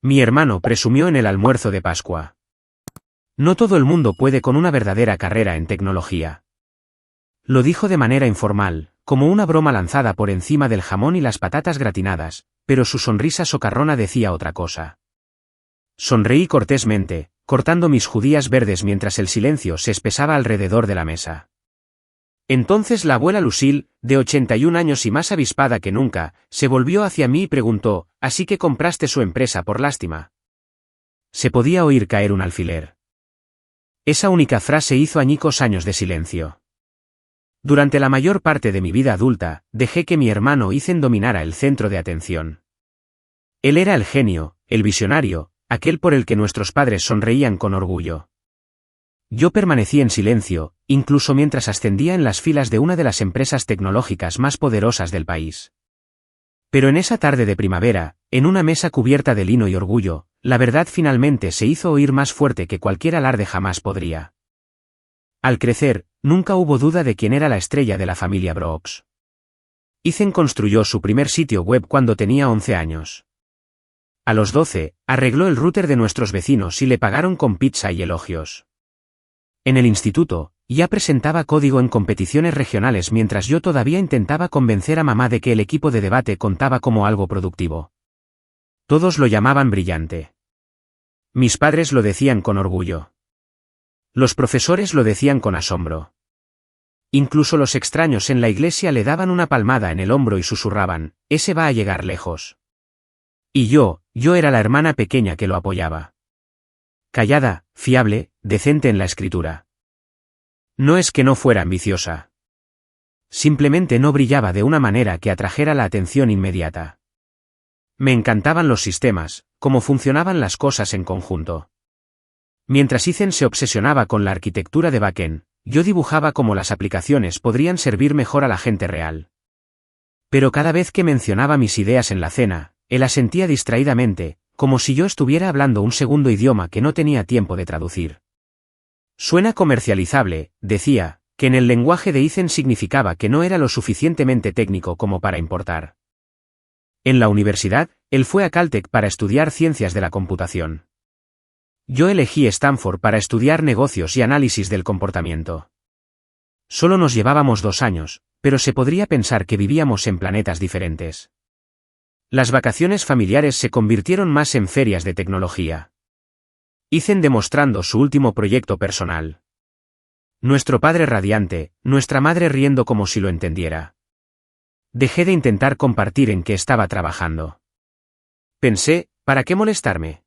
Mi hermano presumió en el almuerzo de Pascua. No todo el mundo puede con una verdadera carrera en tecnología. Lo dijo de manera informal, como una broma lanzada por encima del jamón y las patatas gratinadas, pero su sonrisa socarrona decía otra cosa. Sonreí cortésmente, cortando mis judías verdes mientras el silencio se espesaba alrededor de la mesa. Entonces la abuela Lucille, de 81 años y más avispada que nunca, se volvió hacia mí y preguntó: «¿Así que compraste su empresa por lástima?» Se podía oír caer un alfiler. Esa única frase hizo añicos años de silencio. Durante la mayor parte de mi vida adulta, dejé que mi hermano Ethan dominara el centro de atención. Él era el genio, el visionario, aquel por el que nuestros padres sonreían con orgullo. Yo permanecí en silencio, incluso mientras ascendía en las filas de una de las empresas tecnológicas más poderosas del país. Pero en esa tarde de primavera, en una mesa cubierta de lino y orgullo, la verdad finalmente se hizo oír más fuerte que cualquier alarde jamás podría. Al crecer, nunca hubo duda de quién era la estrella de la familia Brooks. Ethan construyó su primer sitio web cuando tenía 11 años. A los 12, arregló el router de nuestros vecinos y le pagaron con pizza y elogios. En el instituto, ya presentaba código en competiciones regionales mientras yo todavía intentaba convencer a mamá de que el equipo de debate contaba como algo productivo. Todos lo llamaban brillante. Mis padres lo decían con orgullo. Los profesores lo decían con asombro. Incluso los extraños en la iglesia le daban una palmada en el hombro y susurraban: «Ese va a llegar lejos». Y yo era la hermana pequeña que lo apoyaba. Callada, fiable, decente en la escritura. No es que no fuera ambiciosa. Simplemente no brillaba de una manera que atrajera la atención inmediata. Me encantaban los sistemas, cómo funcionaban las cosas en conjunto. Mientras Ethan se obsesionaba con la arquitectura de backend, yo dibujaba cómo las aplicaciones podrían servir mejor a la gente real. Pero cada vez que mencionaba mis ideas en la cena, él asentía distraídamente, como si yo estuviera hablando un segundo idioma que no tenía tiempo de traducir. Suena comercializable, decía, que en el lenguaje de Ethan significaba que no era lo suficientemente técnico como para importar. En la universidad, él fue a Caltech para estudiar ciencias de la computación. Yo elegí Stanford para estudiar negocios y análisis del comportamiento. Solo nos llevábamos 2 años, pero se podría pensar que vivíamos en planetas diferentes. Las vacaciones familiares se convirtieron más en ferias de tecnología. Ethan demostrando su último proyecto personal. Nuestro padre radiante, nuestra madre riendo como si lo entendiera. Dejé de intentar compartir en qué estaba trabajando. Pensé, ¿para qué molestarme?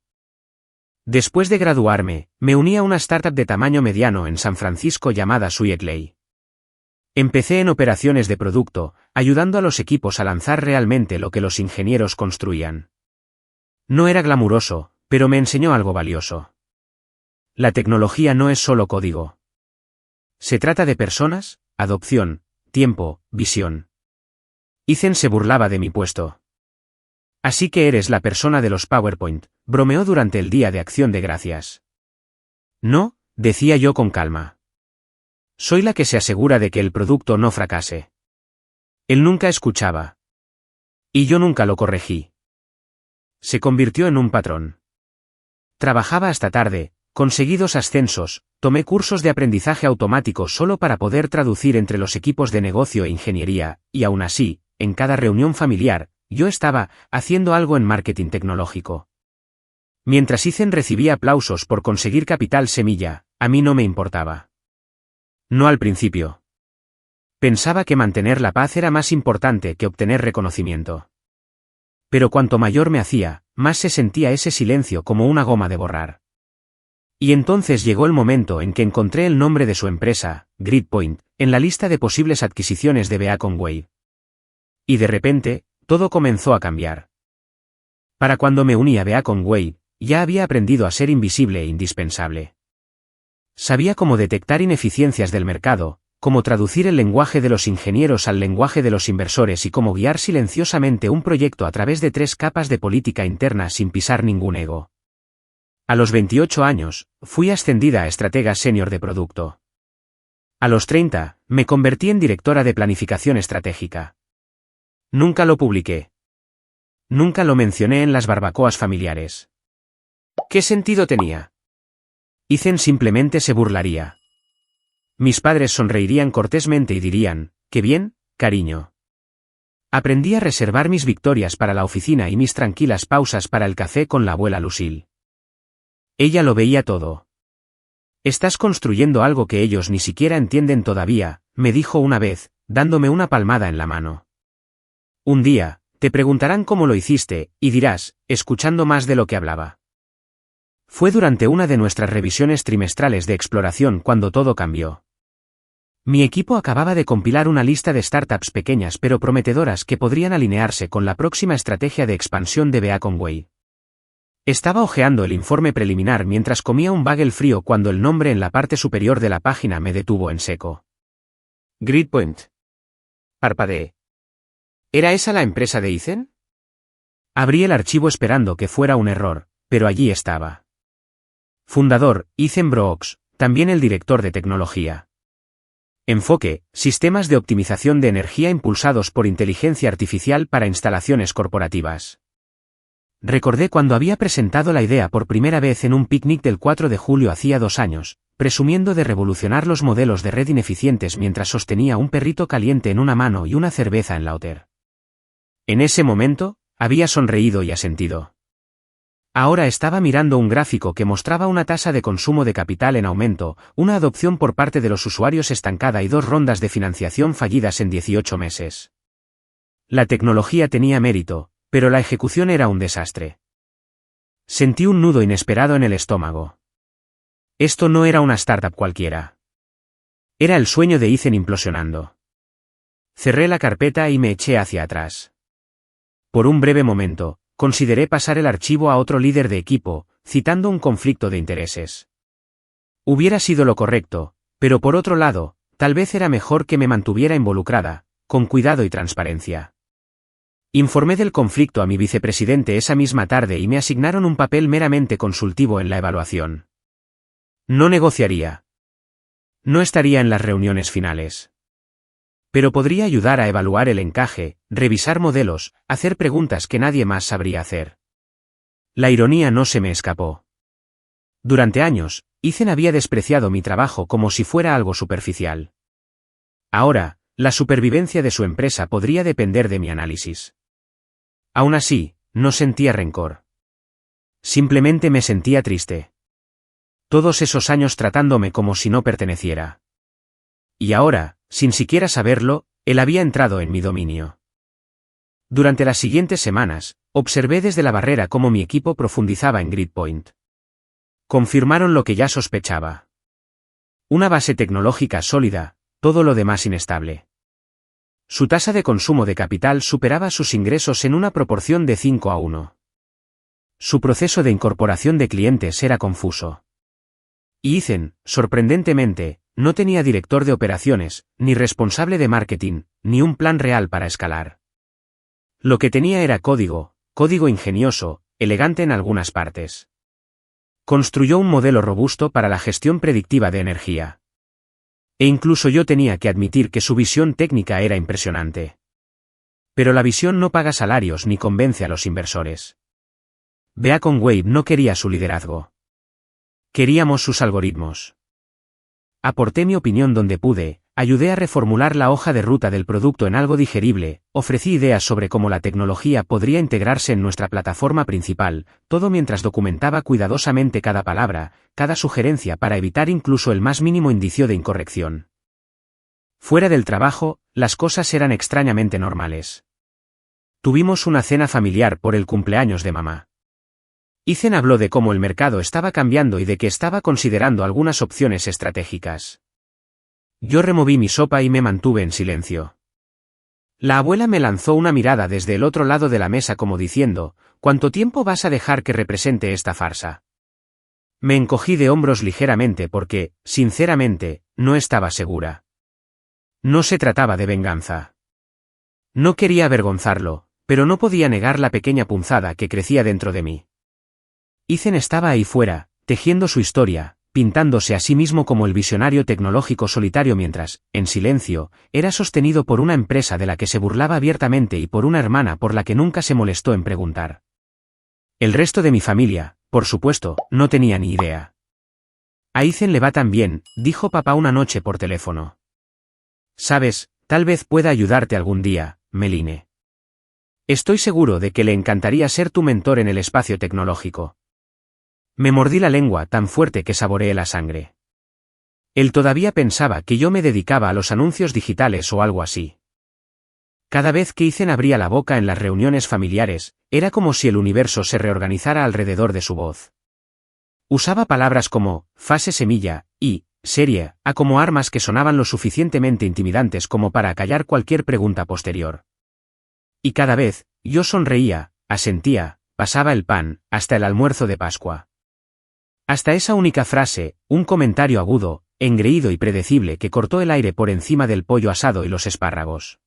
Después de graduarme, me uní a una startup de tamaño mediano en San Francisco llamada Sweetley. Empecé en operaciones de producto, ayudando a los equipos a lanzar realmente lo que los ingenieros construían. No era glamuroso, pero me enseñó algo valioso. La tecnología no es solo código. Se trata de personas, adopción, tiempo, visión. Ethan se burlaba de mi puesto. Así que eres la persona de los PowerPoint, bromeó durante el Día de Acción de Gracias. No, decía yo con calma. Soy la que se asegura de que el producto no fracase. Él nunca escuchaba. Y yo nunca lo corregí. Se convirtió en un patrón. Trabajaba hasta tarde, conseguí 2 ascensos, tomé cursos de aprendizaje automático solo para poder traducir entre los equipos de negocio e ingeniería, y aún así, en cada reunión familiar, yo estaba haciendo algo en marketing tecnológico. Mientras Ethan recibía aplausos por conseguir capital semilla, a mí no me importaba. No al principio. Pensaba que mantener la paz era más importante que obtener reconocimiento. Pero cuanto mayor me hacía, más se sentía ese silencio como una goma de borrar. Y entonces llegó el momento en que encontré el nombre de su empresa, Gridpoint, en la lista de posibles adquisiciones de Beacon Wave. Y de repente, todo comenzó a cambiar. Para cuando me uní a Beacon Wave, ya había aprendido a ser invisible e indispensable. Sabía cómo detectar ineficiencias del mercado, cómo traducir el lenguaje de los ingenieros al lenguaje de los inversores y cómo guiar silenciosamente un proyecto a través de 3 capas de política interna sin pisar ningún ego. A los 28 años, fui ascendida a estratega senior de producto. A los 30, me convertí en directora de planificación estratégica. Nunca lo publiqué. Nunca lo mencioné en las barbacoas familiares. ¿Qué sentido tenía? Ethan simplemente se burlaría. Mis padres sonreirían cortésmente y dirían, «Qué bien, cariño». Aprendí a reservar mis victorias para la oficina y mis tranquilas pausas para el café con la abuela Lucille. Ella lo veía todo. «Estás construyendo algo que ellos ni siquiera entienden todavía», me dijo una vez, dándome una palmada en la mano. Un día, te preguntarán cómo lo hiciste, y dirás, escuchando más de lo que hablaba. Fue durante una de nuestras revisiones trimestrales de exploración cuando todo cambió. Mi equipo acababa de compilar una lista de startups pequeñas pero prometedoras que podrían alinearse con la próxima estrategia de expansión de Beacon Way. Estaba hojeando el informe preliminar mientras comía un bagel frío cuando el nombre en la parte superior de la página me detuvo en seco. Gridpoint. Parpadeé. ¿Era esa la empresa de Ethan? Abrí el archivo esperando que fuera un error, pero allí estaba. Fundador, Ethan Brooks, también el director de tecnología. Enfoque, sistemas de optimización de energía impulsados por inteligencia artificial para instalaciones corporativas. Recordé cuando había presentado la idea por primera vez en un picnic del 4 de julio hacía 2 años, presumiendo de revolucionar los modelos de red ineficientes mientras sostenía un perrito caliente en una mano y una cerveza en la otra. En ese momento, había sonreído y asentido. Ahora estaba mirando un gráfico que mostraba una tasa de consumo de capital en aumento, una adopción por parte de los usuarios estancada y 2 rondas de financiación fallidas en 18 meses. La tecnología tenía mérito, pero la ejecución era un desastre. Sentí un nudo inesperado en el estómago. Esto no era una startup cualquiera. Era el sueño de Ethan implosionando. Cerré la carpeta y me eché hacia atrás. Por un breve momento, consideré pasar el archivo a otro líder de equipo, citando un conflicto de intereses. Hubiera sido lo correcto, pero por otro lado, tal vez era mejor que me mantuviera involucrada, con cuidado y transparencia. Informé del conflicto a mi vicepresidente esa misma tarde y me asignaron un papel meramente consultivo en la evaluación. No negociaría. No estaría en las reuniones finales. Pero podría ayudar a evaluar el encaje, revisar modelos, hacer preguntas que nadie más sabría hacer. La ironía no se me escapó. Durante años, Ethan había despreciado mi trabajo como si fuera algo superficial. Ahora, la supervivencia de su empresa podría depender de mi análisis. Aún así, no sentía rencor. Simplemente me sentía triste. Todos esos años tratándome como si no perteneciera. Y ahora, sin siquiera saberlo, él había entrado en mi dominio. Durante las siguientes semanas, observé desde la barrera cómo mi equipo profundizaba en Gridpoint. Confirmaron lo que ya sospechaba. Una base tecnológica sólida, todo lo demás inestable. Su tasa de consumo de capital superaba sus ingresos en una proporción de 5:1. Su proceso de incorporación de clientes era confuso. Y Ethan, sorprendentemente, no tenía director de operaciones, ni responsable de marketing, ni un plan real para escalar. Lo que tenía era código ingenioso, elegante en algunas partes. Construyó un modelo robusto para la gestión predictiva de energía. E incluso yo tenía que admitir que su visión técnica era impresionante. Pero la visión no paga salarios ni convence a los inversores. Beacon Wave no quería su liderazgo. Queríamos sus algoritmos. Aporté mi opinión donde pude, ayudé a reformular la hoja de ruta del producto en algo digerible, ofrecí ideas sobre cómo la tecnología podría integrarse en nuestra plataforma principal, todo mientras documentaba cuidadosamente cada palabra, cada sugerencia para evitar incluso el más mínimo indicio de incorrección. Fuera del trabajo, las cosas eran extrañamente normales. Tuvimos una cena familiar por el cumpleaños de mamá. Ethan habló de cómo el mercado estaba cambiando y de que estaba considerando algunas opciones estratégicas. Yo removí mi sopa y me mantuve en silencio. La abuela me lanzó una mirada desde el otro lado de la mesa como diciendo, ¿cuánto tiempo vas a dejar que represente esta farsa? Me encogí de hombros ligeramente porque, sinceramente, no estaba segura. No se trataba de venganza. No quería avergonzarlo, pero no podía negar la pequeña punzada que crecía dentro de mí. Ethan estaba ahí fuera, tejiendo su historia, pintándose a sí mismo como el visionario tecnológico solitario mientras, en silencio, era sostenido por una empresa de la que se burlaba abiertamente y por una hermana por la que nunca se molestó en preguntar. El resto de mi familia, por supuesto, no tenía ni idea. A Ethan le va tan bien, dijo papá una noche por teléfono. Sabes, tal vez pueda ayudarte algún día, Meline. Estoy seguro de que le encantaría ser tu mentor en el espacio tecnológico. Me mordí la lengua tan fuerte que saboreé la sangre. Él todavía pensaba que yo me dedicaba a los anuncios digitales o algo así. Cada vez que Ethan abría la boca en las reuniones familiares, era como si el universo se reorganizara alrededor de su voz. Usaba palabras como fase semilla y serie a como armas que sonaban lo suficientemente intimidantes como para acallar cualquier pregunta posterior. Y cada vez, yo sonreía, asentía, pasaba el pan, hasta el almuerzo de Pascua. Hasta esa única frase, un comentario agudo, engreído y predecible que cortó el aire por encima del pollo asado y los espárragos.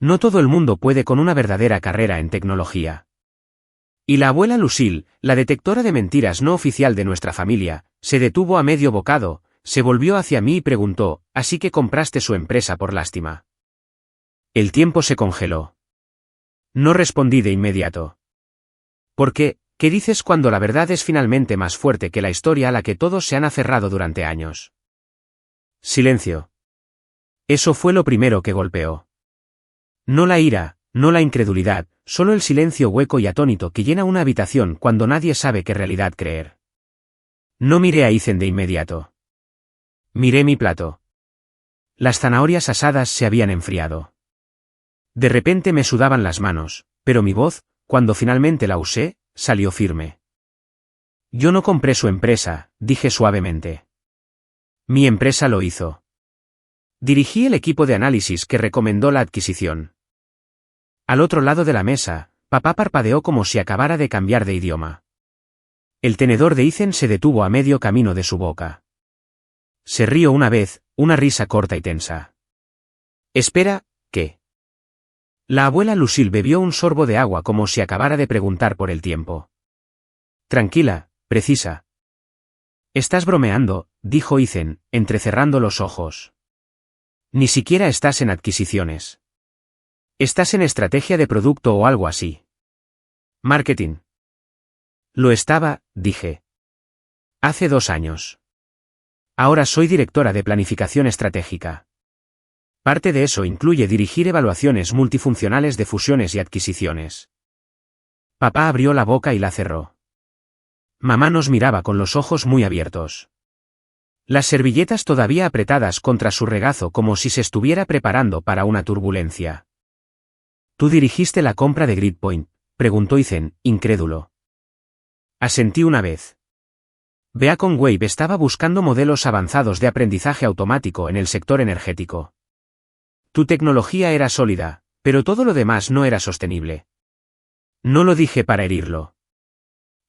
No todo el mundo puede con una verdadera carrera en tecnología. Y la abuela Lucille, la detectora de mentiras no oficial de nuestra familia, se detuvo a medio bocado, se volvió hacia mí y preguntó, ¿así que compraste su empresa por lástima? El tiempo se congeló. No respondí de inmediato. ¿Por qué? ¿Qué dices cuando la verdad es finalmente más fuerte que la historia a la que todos se han aferrado durante años? Silencio. Eso fue lo primero que golpeó. No la ira, no la incredulidad, solo el silencio hueco y atónito que llena una habitación cuando nadie sabe qué realidad creer. No miré a Ethan de inmediato. Miré mi plato. Las zanahorias asadas se habían enfriado. De repente me sudaban las manos, pero mi voz, cuando finalmente la usé, salió firme. Yo no compré su empresa, dije suavemente. Mi empresa lo hizo. Dirigí el equipo de análisis que recomendó la adquisición. Al otro lado de la mesa, papá parpadeó como si acabara de cambiar de idioma. El tenedor de Ethan se detuvo a medio camino de su boca. Se rió una vez, una risa corta y tensa. Espera, ¿qué? La abuela Lucille bebió un sorbo de agua como si acabara de preguntar por el tiempo. Tranquila, precisa. Estás bromeando, dijo Ethan, entrecerrando los ojos. Ni siquiera estás en adquisiciones. Estás en estrategia de producto o algo así. Marketing. Lo estaba, dije. Hace 2 años. Ahora soy directora de planificación estratégica. Parte de eso incluye dirigir evaluaciones multifuncionales de fusiones y adquisiciones. Papá abrió la boca y la cerró. Mamá nos miraba con los ojos muy abiertos. Las servilletas todavía apretadas contra su regazo como si se estuviera preparando para una turbulencia. ¿Tú dirigiste la compra de Gridpoint?, preguntó Ethan, incrédulo. Asentí una vez. Beacon Wave estaba buscando modelos avanzados de aprendizaje automático en el sector energético. Tu tecnología era sólida, pero todo lo demás no era sostenible. No lo dije para herirlo.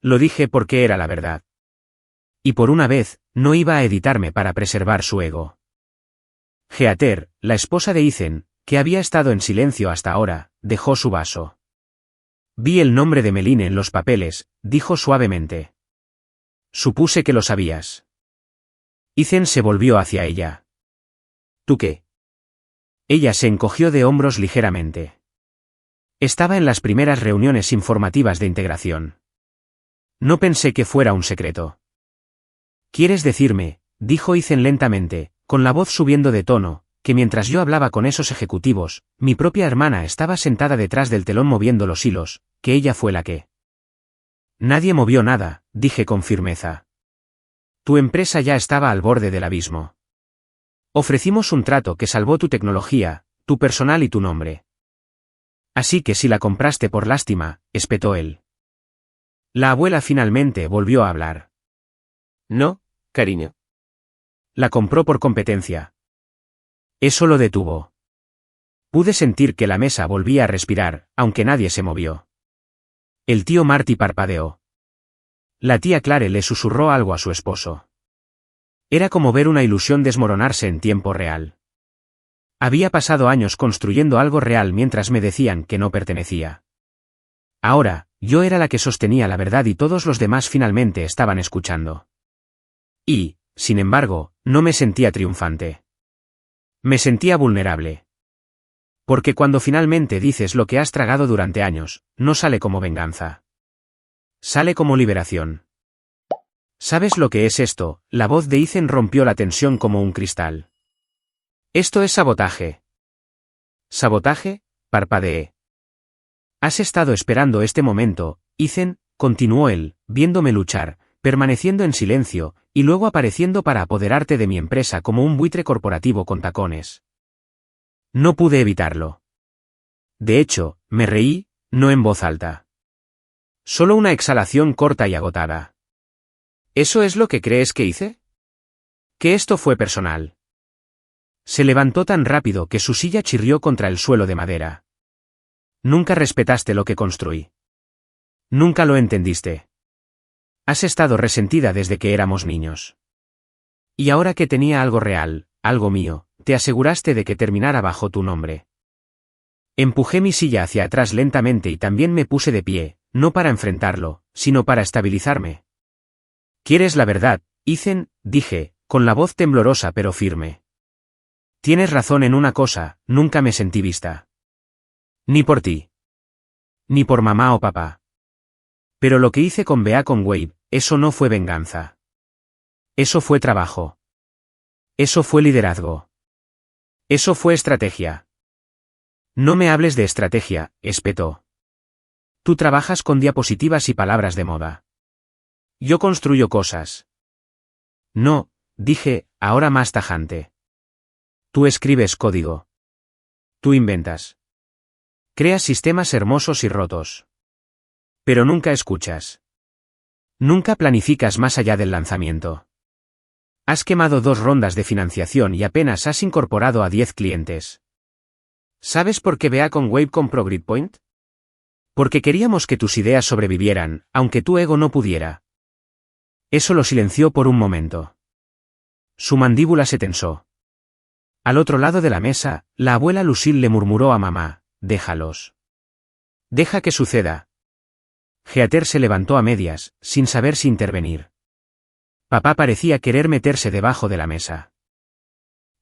Lo dije porque era la verdad. Y por una vez, no iba a editarme para preservar su ego. Heather, la esposa de Ethan, que había estado en silencio hasta ahora, dejó su vaso. Vi el nombre de Meline en los papeles, dijo suavemente. Supuse que lo sabías. Ethan se volvió hacia ella. ¿Tú qué? Ella se encogió de hombros ligeramente. Estaba en las primeras reuniones informativas de integración. No pensé que fuera un secreto. ¿Quieres decirme?, dijo Ethan lentamente, con la voz subiendo de tono, que mientras yo hablaba con esos ejecutivos, mi propia hermana estaba sentada detrás del telón moviendo los hilos, que ella fue la que... Nadie movió nada, dije con firmeza. Tu empresa ya estaba al borde del abismo. Ofrecimos un trato que salvó tu tecnología, tu personal y tu nombre. Así que si la compraste por lástima, espetó él. La abuela finalmente volvió a hablar. No, cariño. La compró por competencia. Eso lo detuvo. Pude sentir que la mesa volvía a respirar, aunque nadie se movió. El tío Marty parpadeó. La tía Clare le susurró algo a su esposo. Era como ver una ilusión desmoronarse en tiempo real. Había pasado años construyendo algo real mientras me decían que no pertenecía. Ahora, yo era la que sostenía la verdad y todos los demás finalmente estaban escuchando. Y, sin embargo, no me sentía triunfante. Me sentía vulnerable. Porque cuando finalmente dices lo que has tragado durante años, no sale como venganza. Sale como liberación. ¿Sabes lo que es esto? La voz de Ethan rompió la tensión como un cristal. Esto es sabotaje. ¿Sabotaje? Parpadeé. Has estado esperando este momento, Ethan, continuó él, viéndome luchar, permaneciendo en silencio, y luego apareciendo para apoderarte de mi empresa como un buitre corporativo con tacones. No pude evitarlo. De hecho, me reí, no en voz alta. Solo una exhalación corta y agotada. ¿Eso es lo que crees que hice? Que esto fue personal. Se levantó tan rápido que su silla chirrió contra el suelo de madera. Nunca respetaste lo que construí. Nunca lo entendiste. Has estado resentida desde que éramos niños. Y ahora que tenía algo real, algo mío, te aseguraste de que terminara bajo tu nombre. Empujé mi silla hacia atrás lentamente y también me puse de pie, no para enfrentarlo, sino para estabilizarme. ¿Quieres la verdad, Ethan?, dije, con la voz temblorosa pero firme. Tienes razón en una cosa, nunca me sentí vista. Ni por ti. Ni por mamá o papá. Pero lo que hice con Beacon Wave, eso no fue venganza. Eso fue trabajo. Eso fue liderazgo. Eso fue estrategia. No me hables de estrategia, espetó. Tú trabajas con diapositivas y palabras de moda. Yo construyo cosas. No, dije, ahora más tajante. Tú escribes código. Tú inventas. Creas sistemas hermosos y rotos. Pero nunca escuchas. Nunca planificas más allá del lanzamiento. Has quemado 2 rondas de financiación y apenas has incorporado a 10 clientes. ¿Sabes por qué Beacon Wave compró Gridpoint? Porque queríamos que tus ideas sobrevivieran, aunque tu ego no pudiera. Eso lo silenció por un momento. Su mandíbula se tensó. Al otro lado de la mesa, la abuela Lucille le murmuró a mamá, déjalos. Deja que suceda. Heather se levantó a medias, sin saber si intervenir. Papá parecía querer meterse debajo de la mesa.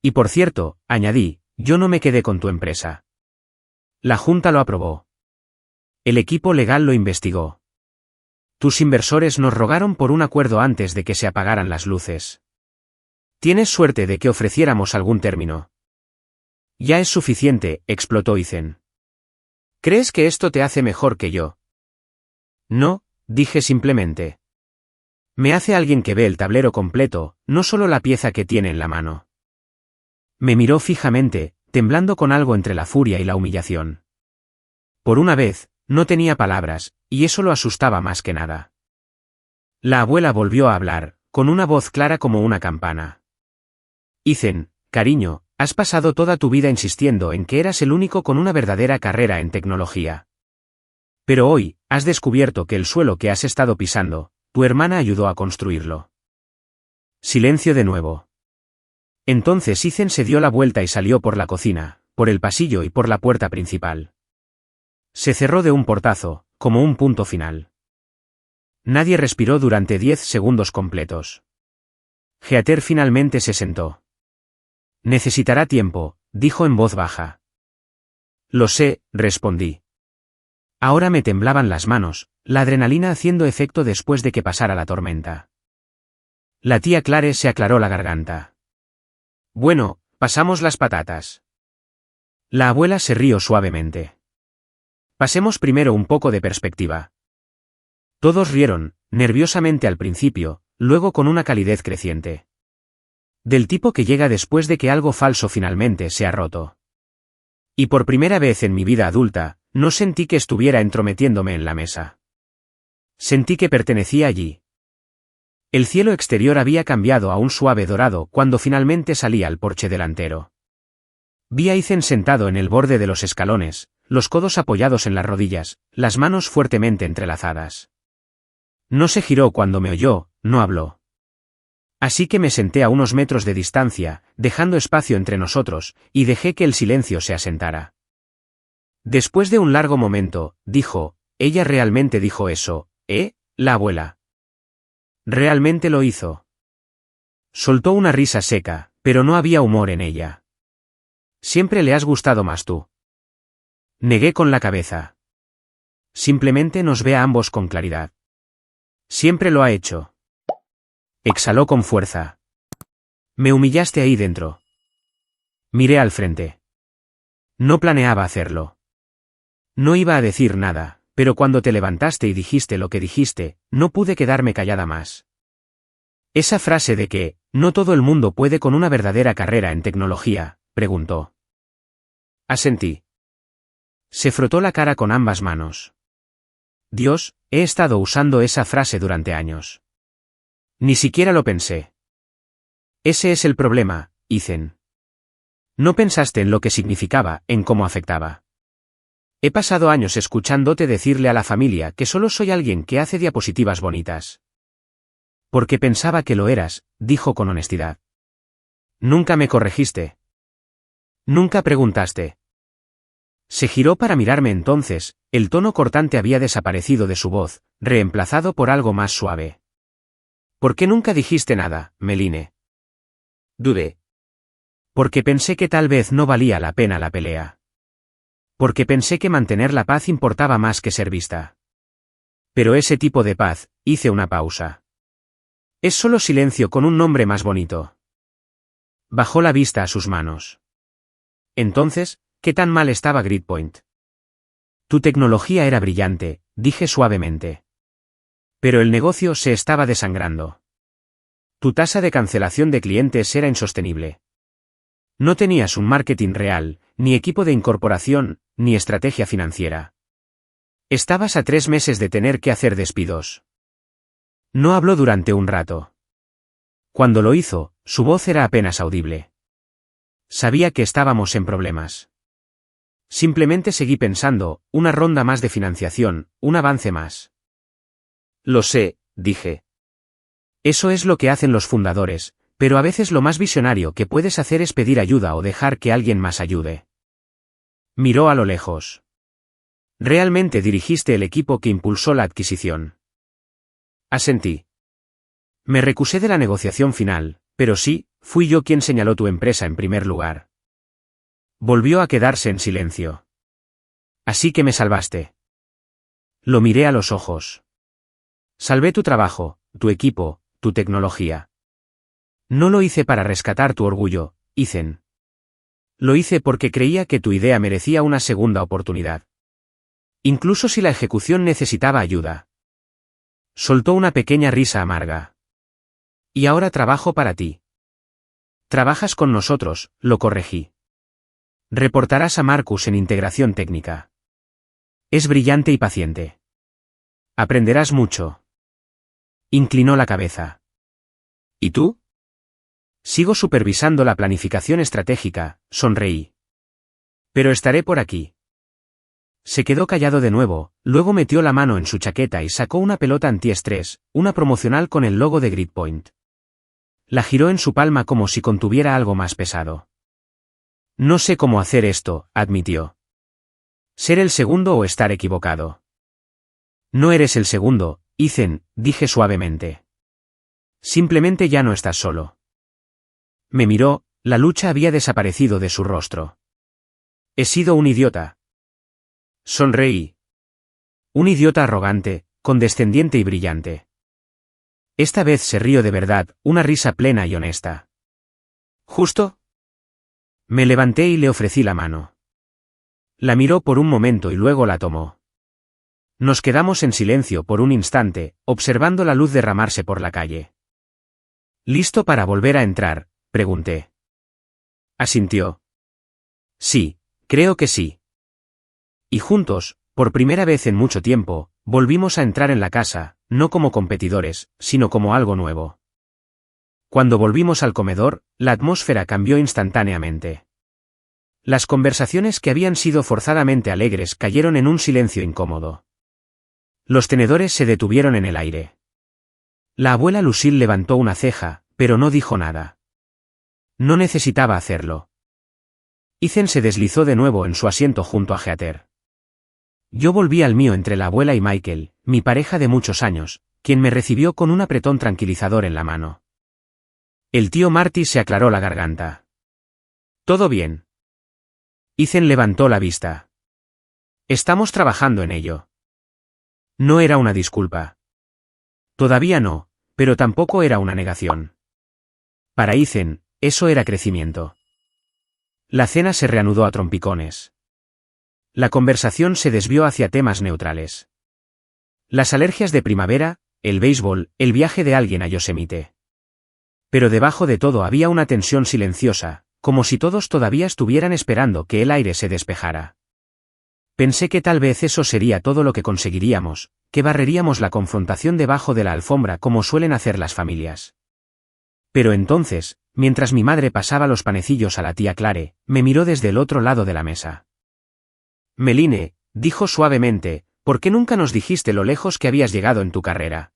Y por cierto, añadí, yo no me quedé con tu empresa. La Junta lo aprobó. El equipo legal lo investigó. Tus inversores nos rogaron por un acuerdo antes de que se apagaran las luces. Tienes suerte de que ofreciéramos algún término. Ya es suficiente, explotó Ethan. ¿Crees que esto te hace mejor que yo? No, dije simplemente. Me hace alguien que ve el tablero completo, no solo la pieza que tiene en la mano. Me miró fijamente, temblando con algo entre la furia y la humillación. Por una vez, no tenía palabras, y eso lo asustaba más que nada. La abuela volvió a hablar, con una voz clara como una campana. Ethan, cariño, has pasado toda tu vida insistiendo en que eras el único con una verdadera carrera en tecnología. Pero hoy, has descubierto que el suelo que has estado pisando, tu hermana ayudó a construirlo. Silencio de nuevo. Entonces Ethan se dio la vuelta y salió por la cocina, por el pasillo y por la puerta principal. Se cerró de un portazo, como un punto final. Nadie respiró durante 10 segundos completos. Heather finalmente se sentó. Necesitará tiempo, dijo en voz baja. Lo sé, respondí. Ahora me temblaban las manos, la adrenalina haciendo efecto después de que pasara la tormenta. La tía Clare se aclaró la garganta. Bueno, pasamos las patatas. La abuela se rió suavemente. Pasemos primero un poco de perspectiva. Todos rieron, nerviosamente al principio, luego con una calidez creciente. Del tipo que llega después de que algo falso finalmente se ha roto. Y por primera vez en mi vida adulta, no sentí que estuviera entrometiéndome en la mesa. Sentí que pertenecía allí. El cielo exterior había cambiado a un suave dorado cuando finalmente salí al porche delantero. Vi a Ethan sentado en el borde de los escalones, los codos apoyados en las rodillas, las manos fuertemente entrelazadas. No se giró cuando me oyó, no habló. Así que me senté a unos metros de distancia, dejando espacio entre nosotros, y dejé que el silencio se asentara. Después de un largo momento, dijo, ella realmente dijo eso, la abuela. Realmente lo hizo. Soltó una risa seca, pero no había humor en ella. Siempre le has gustado más tú. Negué con la cabeza. Simplemente nos ve a ambos con claridad. Siempre lo ha hecho. Exhaló con fuerza. Me humillaste ahí dentro. Miré al frente. No planeaba hacerlo. No iba a decir nada, pero cuando te levantaste y dijiste lo que dijiste, no pude quedarme callada más. Esa frase de que, no todo el mundo puede con una verdadera carrera en tecnología, preguntó. Asentí. Se frotó la cara con ambas manos. Dios, he estado usando esa frase durante años. Ni siquiera lo pensé. Ese es el problema, Ethan. No pensaste en lo que significaba, en cómo afectaba. He pasado años escuchándote decirle a la familia que solo soy alguien que hace diapositivas bonitas. Porque pensaba que lo eras, dijo con honestidad. Nunca me corregiste. Nunca preguntaste. Se giró para mirarme entonces, el tono cortante había desaparecido de su voz, reemplazado por algo más suave. ¿Por qué nunca dijiste nada, Meline? Dudé. Porque pensé que tal vez no valía la pena la pelea. Porque pensé que mantener la paz importaba más que ser vista. Pero ese tipo de paz, hice una pausa. Es solo silencio con un nombre más bonito. Bajó la vista a sus manos. Entonces, ¿qué tan mal estaba Gridpoint? Tu tecnología era brillante, dije suavemente. Pero el negocio se estaba desangrando. Tu tasa de cancelación de clientes era insostenible. No tenías un marketing real, ni equipo de incorporación, ni estrategia financiera. Estabas a 3 meses de tener que hacer despidos. No habló durante un rato. Cuando lo hizo, su voz era apenas audible. Sabía que estábamos en problemas. Simplemente seguí pensando, una ronda más de financiación, un avance más. Lo sé, dije. Eso es lo que hacen los fundadores, pero a veces lo más visionario que puedes hacer es pedir ayuda o dejar que alguien más ayude. Miró a lo lejos. Realmente dirigiste el equipo que impulsó la adquisición. Asentí. Me recusé de la negociación final, pero sí, fui yo quien señaló tu empresa en primer lugar. Volvió a quedarse en silencio. Así que me salvaste. Lo miré a los ojos. Salvé tu trabajo, tu equipo, tu tecnología. No lo hice para rescatar tu orgullo, Ethan. Lo hice porque creía que tu idea merecía una segunda oportunidad. Incluso si la ejecución necesitaba ayuda. Soltó una pequeña risa amarga. Y ahora trabajo para ti. Trabajas con nosotros, lo corregí. Reportarás a Marcus en integración técnica. Es brillante y paciente. Aprenderás mucho. Inclinó la cabeza. ¿Y tú? Sigo supervisando la planificación estratégica, sonreí. Pero estaré por aquí. Se quedó callado de nuevo, luego metió la mano en su chaqueta y sacó una pelota antiestrés, una promocional con el logo de Gridpoint. La giró en su palma como si contuviera algo más pesado. No sé cómo hacer esto, admitió. ¿Ser el segundo o estar equivocado? No eres el segundo, Ethan, dije suavemente. Simplemente ya no estás solo. Me miró, la lucha había desaparecido de su rostro. He sido un idiota. Sonreí. Un idiota arrogante, condescendiente y brillante. Esta vez se rió de verdad, una risa plena y honesta. ¿Justo? Me levanté y le ofrecí la mano. La miró por un momento y luego la tomó. Nos quedamos en silencio por un instante, observando la luz derramarse por la calle. ¿Listo para volver a entrar?, pregunté. Asintió. Sí, creo que sí. Y juntos, por primera vez en mucho tiempo, volvimos a entrar en la casa, no como competidores, sino como algo nuevo. Cuando volvimos al comedor, la atmósfera cambió instantáneamente. Las conversaciones que habían sido forzadamente alegres cayeron en un silencio incómodo. Los tenedores se detuvieron en el aire. La abuela Lucille levantó una ceja, pero no dijo nada. No necesitaba hacerlo. Ethan se deslizó de nuevo en su asiento junto a Heather. Yo volví al mío entre la abuela y Michael, mi pareja de muchos años, quien me recibió con un apretón tranquilizador en la mano. El tío Marty se aclaró la garganta. ¿Todo bien? Ethan levantó la vista. Estamos trabajando en ello. No era una disculpa. Todavía no, pero tampoco era una negación. Para Ethan, eso era crecimiento. La cena se reanudó a trompicones. La conversación se desvió hacia temas neutrales. Las alergias de primavera, el béisbol, el viaje de alguien a Yosemite. Pero debajo de todo había una tensión silenciosa, como si todos todavía estuvieran esperando que el aire se despejara. Pensé que tal vez eso sería todo lo que conseguiríamos, que barreríamos la confrontación debajo de la alfombra como suelen hacer las familias. Pero entonces, mientras mi madre pasaba los panecillos a la tía Clare, me miró desde el otro lado de la mesa. Meline, dijo suavemente, ¿por qué nunca nos dijiste lo lejos que habías llegado en tu carrera?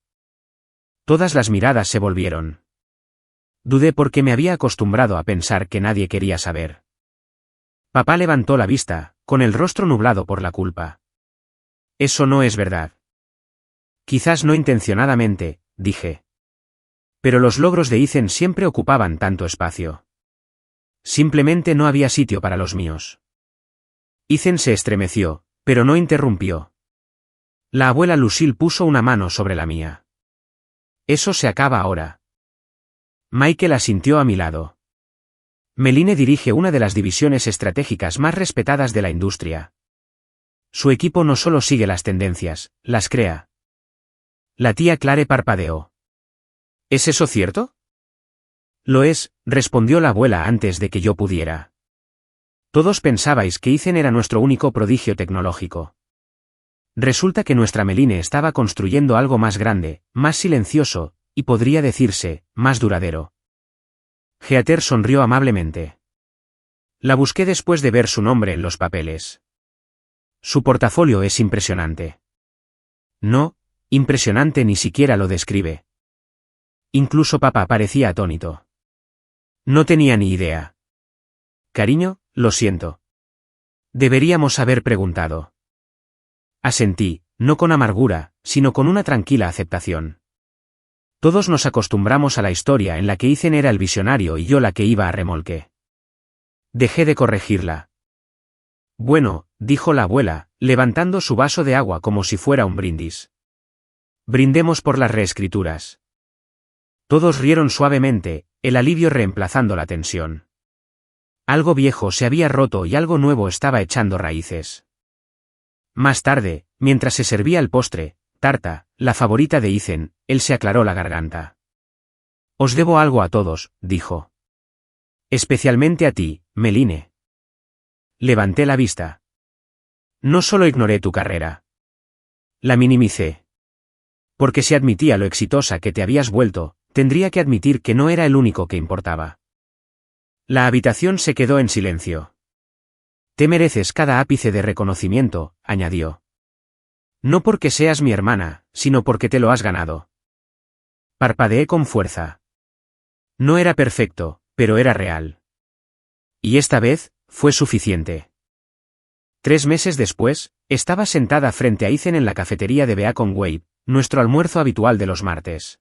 Todas las miradas se volvieron. Dudé porque me había acostumbrado a pensar que nadie quería saber. Papá levantó la vista, con el rostro nublado por la culpa. Eso no es verdad. Quizás no intencionadamente, dije. Pero los logros de Ethan siempre ocupaban tanto espacio. Simplemente no había sitio para los míos. Ethan se estremeció, pero no interrumpió. La abuela Lucille puso una mano sobre la mía. Eso se acaba ahora. Michael asintió a mi lado. Meline dirige una de las divisiones estratégicas más respetadas de la industria. Su equipo no solo sigue las tendencias, las crea. La tía Clare parpadeó. ¿Es eso cierto? Lo es, respondió la abuela antes de que yo pudiera. Todos pensabais que Ethan era nuestro único prodigio tecnológico. Resulta que nuestra Meline estaba construyendo algo más grande, más silencioso, y podría decirse, más duradero. Heather sonrió amablemente. La busqué después de ver su nombre en los papeles. Su portafolio es impresionante. No, impresionante ni siquiera lo describe. Incluso papá parecía atónito. No tenía ni idea. Cariño, lo siento. Deberíamos haber preguntado. Asentí, no con amargura, sino con una tranquila aceptación. Todos nos acostumbramos a la historia en la que Ethan era el visionario y yo la que iba a remolque. Dejé de corregirla. Bueno, dijo la abuela, levantando su vaso de agua como si fuera un brindis. Brindemos por las reescrituras. Todos rieron suavemente, el alivio reemplazando la tensión. Algo viejo se había roto y algo nuevo estaba echando raíces. Más tarde, mientras se servía el postre, tarta, la favorita de Ethan, él se aclaró la garganta. Os debo algo a todos, dijo. Especialmente a ti, Meline. Levanté la vista. No solo ignoré tu carrera. La minimicé. Porque si admitía lo exitosa que te habías vuelto, tendría que admitir que no era el único que importaba. La habitación se quedó en silencio. Te mereces cada ápice de reconocimiento, añadió. No porque seas mi hermana, sino porque te lo has ganado. Parpadeé con fuerza. No era perfecto, pero era real. Y esta vez, fue suficiente. 3 meses después, estaba sentada frente a Ethan en la cafetería de Beacon Wave, nuestro almuerzo habitual de los martes.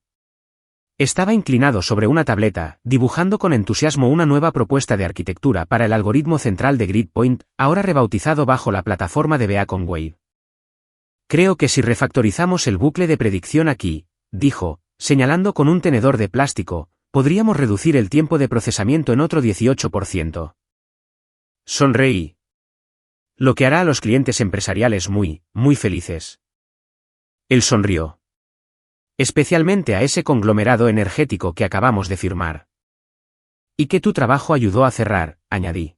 Estaba inclinado sobre una tableta, dibujando con entusiasmo una nueva propuesta de arquitectura para el algoritmo central de GridPoint, ahora rebautizado bajo la plataforma de Beacon Wave. Creo que si refactorizamos el bucle de predicción aquí, dijo, señalando con un tenedor de plástico, podríamos reducir el tiempo de procesamiento en otro 18%. Sonreí. Lo que hará a los clientes empresariales muy felices. Él sonrió. Especialmente a ese conglomerado energético que acabamos de firmar. Y que tu trabajo ayudó a cerrar, añadí.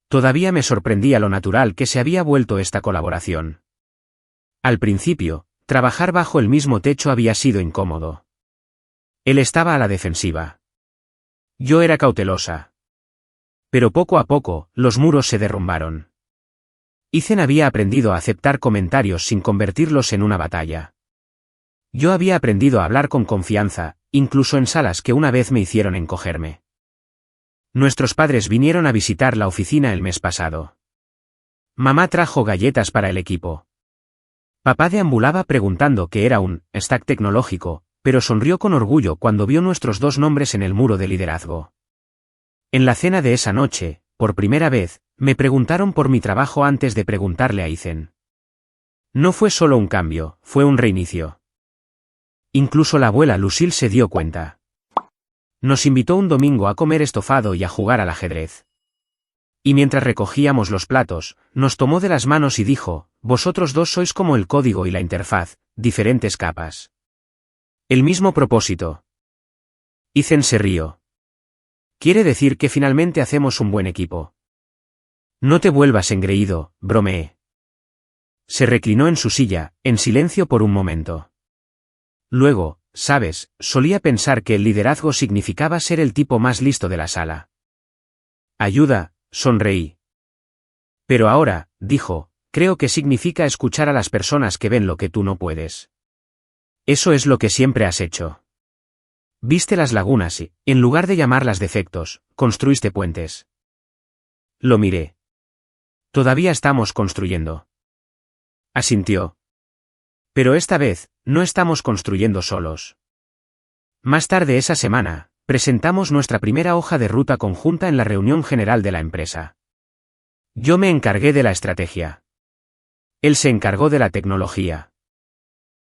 Todavía me sorprendía lo natural que se había vuelto esta colaboración. Al principio, trabajar bajo el mismo techo había sido incómodo. Él estaba a la defensiva. Yo era cautelosa. Pero poco a poco, los muros se derrumbaron. Ethan había aprendido a aceptar comentarios sin convertirlos en una batalla. Yo había aprendido a hablar con confianza, incluso en salas que una vez me hicieron encogerme. Nuestros padres vinieron a visitar la oficina el mes pasado. Mamá trajo galletas para el equipo. Papá deambulaba preguntando qué era un stack tecnológico, pero sonrió con orgullo cuando vio nuestros 2 nombres en el muro de liderazgo. En la cena de esa noche, por primera vez, me preguntaron por mi trabajo antes de preguntarle a Ethan. No fue solo un cambio, fue un reinicio. Incluso la abuela Lucille se dio cuenta. Nos invitó un domingo a comer estofado y a jugar al ajedrez. Y mientras recogíamos los platos, nos tomó de las manos y dijo, vosotros dos sois como el código y la interfaz, diferentes capas. El mismo propósito. Ethan se rió. Quiere decir que finalmente hacemos un buen equipo. No te vuelvas engreído, bromeé. Se reclinó en su silla, en silencio por un momento. Luego, sabes, solía pensar que el liderazgo significaba ser el tipo más listo de la sala. Ayuda, sonreí. Pero ahora, dijo, creo que significa escuchar a las personas que ven lo que tú no puedes. Eso es lo que siempre has hecho. Viste las lagunas y, en lugar de llamarlas defectos, construiste puentes. Lo miré. Todavía estamos construyendo. Asintió. Pero esta vez, no estamos construyendo solos. Más tarde esa semana, presentamos nuestra primera hoja de ruta conjunta en la reunión general de la empresa. Yo me encargué de la estrategia. Él se encargó de la tecnología.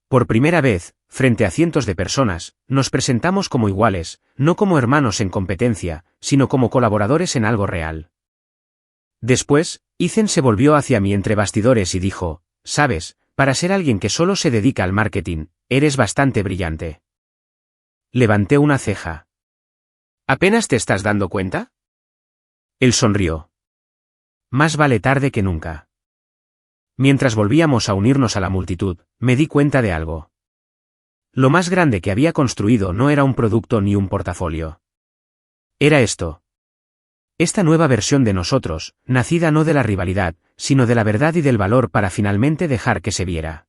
Por primera vez, frente a cientos de personas, nos presentamos como iguales, no como hermanos en competencia, sino como colaboradores en algo real. Después, Ethan se volvió hacia mí entre bastidores y dijo, sabes, para ser alguien que solo se dedica al marketing, eres bastante brillante. Levanté una ceja. ¿Apenas te estás dando cuenta? Él sonrió. Más vale tarde que nunca. Mientras volvíamos a unirnos a la multitud, me di cuenta de algo. Lo más grande que había construido no era un producto ni un portafolio. Era esto. Esta nueva versión de nosotros, nacida no de la rivalidad, sino de la verdad y del valor para finalmente dejar que se viera.